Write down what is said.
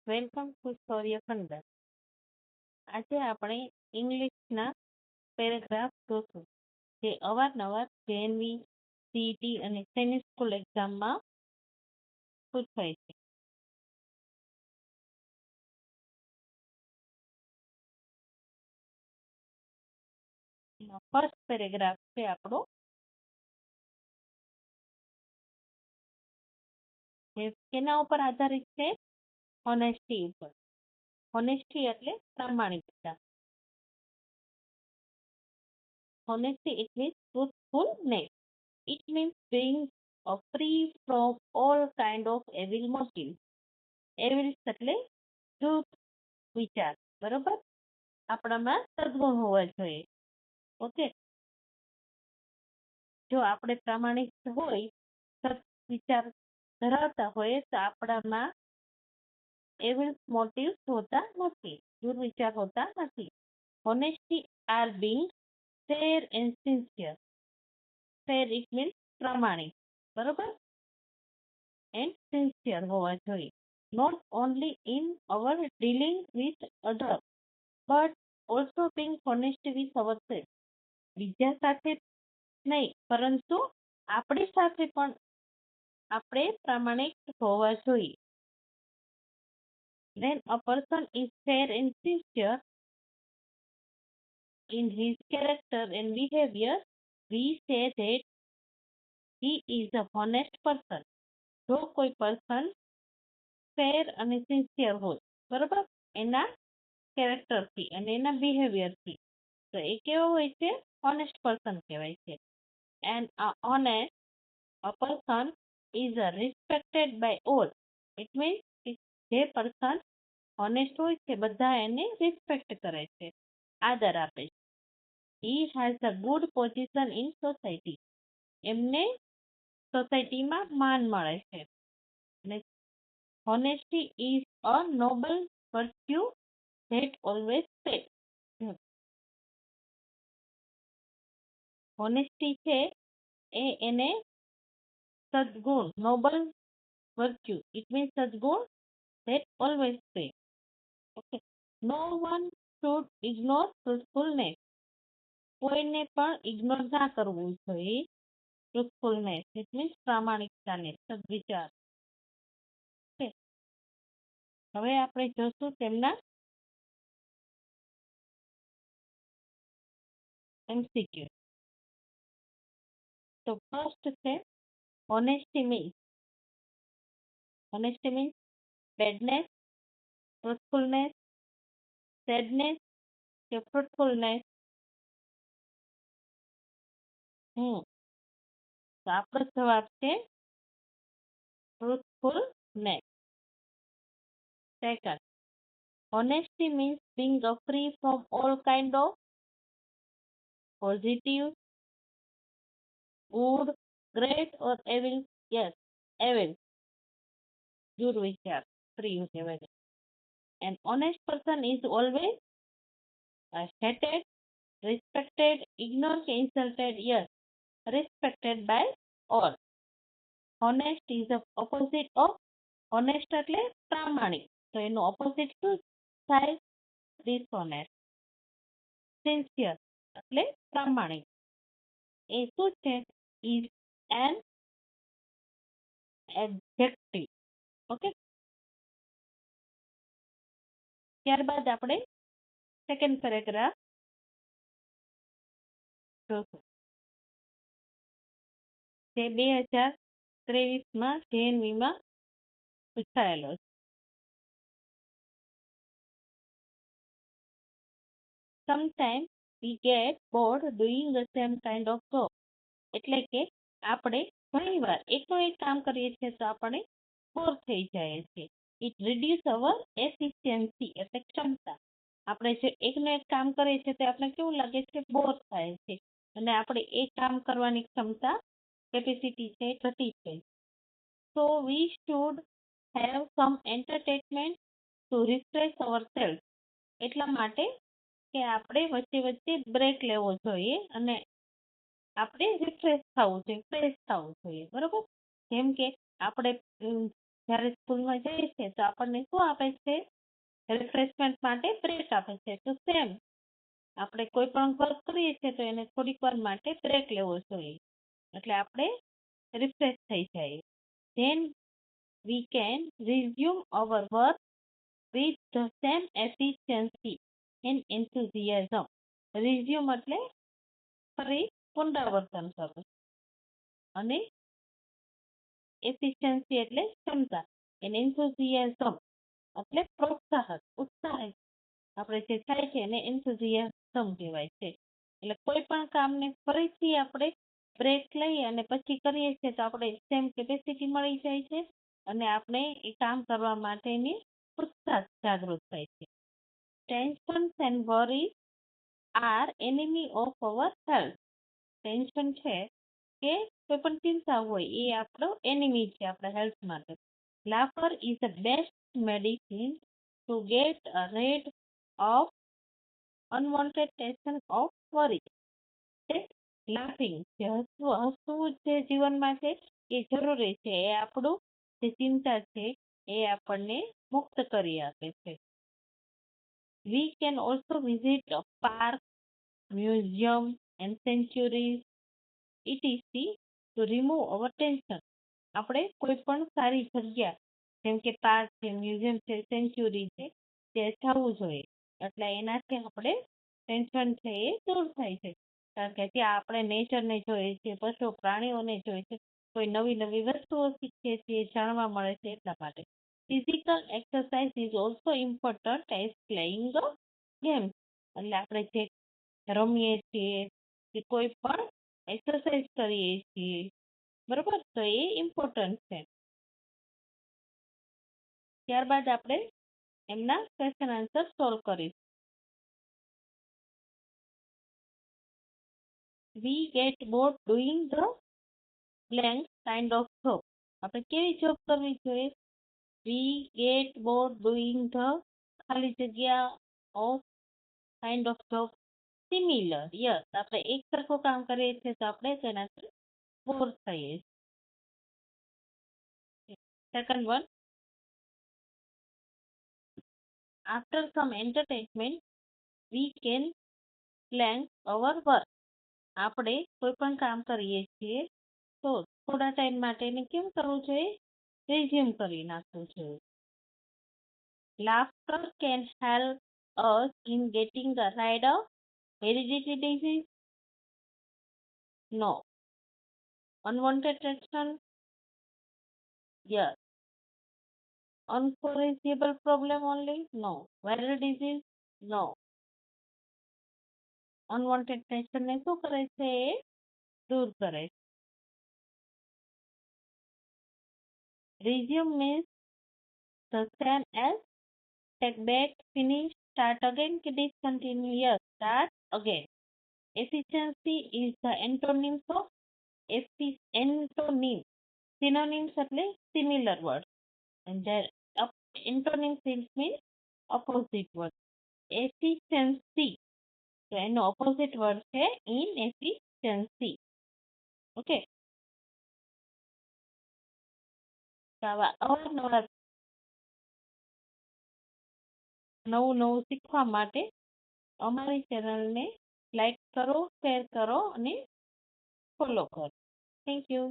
Welcome to સૂર્યખંડ. આજે આપણે ઇંગ્લિશના paragraph જોશું જે અવારનવાર જેએનવી, સીઈટી અને સૈનિક સ્કૂલ એક્ઝામમાં પૂછાય છે. ફર્સ્ટ પેરેગ્રાફ છે આપણો, જે કેના ઉપર આધારિત છે? હોનેસ્ટી ઉપર. હોનેસ્ટી એટલે પ્રામાણિકતા. Honesty it means truthfulness. It means being free from all kind of evil motives. Evil એટલે truth વિચાર, બરોબર? આપણામાં સદગુણ હોવા જોઈએ. ઓકે, જો આપણે પ્રામાણિક હોય, સત વિચાર ધરાવતા હોય તો આપણામાં એવિલ મોટિવ્સ હોતા નથી, દુર્વિચાર હોતા નથી. Honesty are being fair and sincere. Fair it means પ્રામાણિક, બરોબર? And sincere હોવા જોઈએ. Not only in our dealing with others, but also being honest with ourselves. બીજા સાથે નહીં, પરંતુ આપણી સાથે પણ આપણે પ્રામાણિક હોવા જોઈએ. When a person is fair and sincere in his character and behavior, we say that he is a honest person. જો કોઈ પર્સન ફેર અને સિન્સિયર હોય, બરોબર, એના કેરેક્ટરથી અને એના બિહેવિયરથી, તો એ કેવો હોય છે? ઓનેસ્ટ પર્સન કહેવાય છે. And honest a person is respected by all. It means જે પર્સન ઓનેસ્ટ હોય છે બધા એને રિસ્પેક્ટ કરે છે, આદર આપે છે. He has a good position in society. એમને સોસાયટીમાં માન મળે છે. Honesty is a noble virtue that always pays. Honesty છે એ એને સદગુણ, noble virtue, it means સદગુણ that always pays. Okay. No one should ignore truthfulness. કોઈને પણ ઇગ્નોર ના કરવું જોઈએ. truthfulness it means પ્રામાણિકતાને, Sadvichar. હવે આપણે જોશું તેમના MCQ. તો ફર્સ્ટ છે honesty means badness, truthfulness, sadness કે fruitfulness. તો આપણો જવાબ છે truthfulness. Second, honesty means being free from all kind of positive, good, great or evil. Yes, evil. દુર્વિચાર, free કહેવાય. An honest person is always hated, respected, ignored, insulted. Yes, respected by all. Honest is the opposite of honest એટલે પ્રામાણિક. તો એનું opposite શું થાય? dishonest. Sincere એટલે પ્રામાણિક. એ શું છે? is an adjective. ઓકે, ત્યારબાદ આપણે સેકન્ડ પેરેગ્રાફ જોશું જે 2023માં જેએનવીમાં પૂછાયેલો છે. Sometimes we get bored doing the same kind of job. એટલે કે આપણે ઘણીવાર એકનું એક કામ કરીએ છીએ તો આપણે બોર થઈ જાય છે. It reduce our efficiency એટલે ક્ષમતા. આપણે જે એકનું એક કામ કરીએ છીએ તે આપણે કેવું લાગે છે? બોર થાય છે અને આપણે એક કામ કરવાની ક્ષમતા, કેપેસિટી છે ઘટી છે. So we should have some entertainment to refresh ourselves. એટલા માટે કે આપણે વચ્ચે વચ્ચે બ્રેક લેવો જોઈએ અને આપણે રિફ્રેશ થવું જોઈએ, ફ્રેશ થવું જોઈએ, બરોબર? જેમ કે આપણે જ્યારે સ્કૂલમાં જઈએ છીએ તો આપણને શું આપે છે? રિફ્રેશમેન્ટ માટે બ્રેક આપે છે. તો સેમ આપણે કોઈ પણ વર્ક કરીએ છીએ તો એને થોડીક વાર માટે બ્રેક લેવો જોઈએ, એટલે આપણે રિફ્રેશ થઈ જાય. Then we can resume our work with the same efficiency and enthusiasm. Resume એટલે ફરી પુનરાવર્તન કરવું અને એફિશિયન્સી એટલે ક્ષમતા and enthusiasm એટલે પ્રોત્સાહન, ઉત્સાહિત આપણે જે થાય છે એને enthusiasm કહેવાય છે. એટલે કોઈ પણ કામને ફરીથી આપણે બ્રેક લઈ અને પછી કરીએ છીએ તો આપણે સેમ કેપેસિટી મળી જાય છે અને આપણે એ કામ કરવા માટેની ઉત્સાહ જાગૃત થાય છે. Tensions and worries are enemy of our health. Tension છે કે કોઈ પણ ચિંતા હોય એ આપણો એનિમી છે આપણા હેલ્થ માટે. Laughter is the best medicine to get rid of unwanted tension of worry. Laughing જે હસવું જે જીવનમાં છે એ જરૂરી છે, એ આપણું જે ચિંતા છે એ આપણને મુક્ત કરી આપે છે. We can also visit a park, museum and sanctuaries etc. to remove our tension. આપણે કોઈ પણ સારી જગ્યા જેમ કે પાર્ક છે, મ્યુઝિયમ છે, સેન્ચ્યુરી છે ત્યાં જવું જોઈએ, એટલે એનાથી આપણે ટેન્શન છે એ દૂર થાય છે. કારણ કે ત્યાં આપણે નેચરને જોઈએ છીએ, પશુ પ્રાણીઓને જોઈએ છે, કોઈ નવી નવી વસ્તુઓ શીખીએ છીએ, જાણવા મળે છે એટલા માટે. Physical exercise is also important as playing game. એટલે આપણે જે રમીએ છીએ કે કોઈ પણ એક્સરસાઇઝ કરીએ છીએ, બરોબર, તો એ ઇમ્પોર્ટન્ટ છે. ત્યારબાદ આપણે એમના ક્વેશ્ચન આન્સર સોલ્વ કરીશું. We get bored doing the blank kind of job. આપણે કેવી જોબ કરવી જોઈએ? We get bored doing the ખાલી જગ્યા of kind of job similar. Yes, આપણે એક સરખું કામ કરીએ છીએ તો આપણે તેનાથી બોર થઈએ. Second one, after some entertainment we can plan our work. આપણે કોઈ પણ કામ કરીએ છીએ તો થોડા ટાઈમ માટે એને કેમ કરવું જોઈએ? રિઝ્યુમ કરી નાખવું જોઈએ. Laughter can help us in getting rid of hereditary disease. No. Unwanted tension? Yes. Unforeseeable problem only? No. Viral disease? No. Unwanted tension ને શું કરે છે? એ દૂર કરે છે. Resume means the same as take back, finish, start again, discontinue. Yes, start again. Efficiency is the antonyms of antonym. Synonyms એટલે similar word. And their antonyms means opposite word. Efficiency. તો એનો opposite word છે inefficiency. Okay, તો આવા અવારનવાર નવું નવું શીખવા માટે અમારી ચેનલને લાઈક કરો, શેર કરો અને ફોલો કરો. Thank you.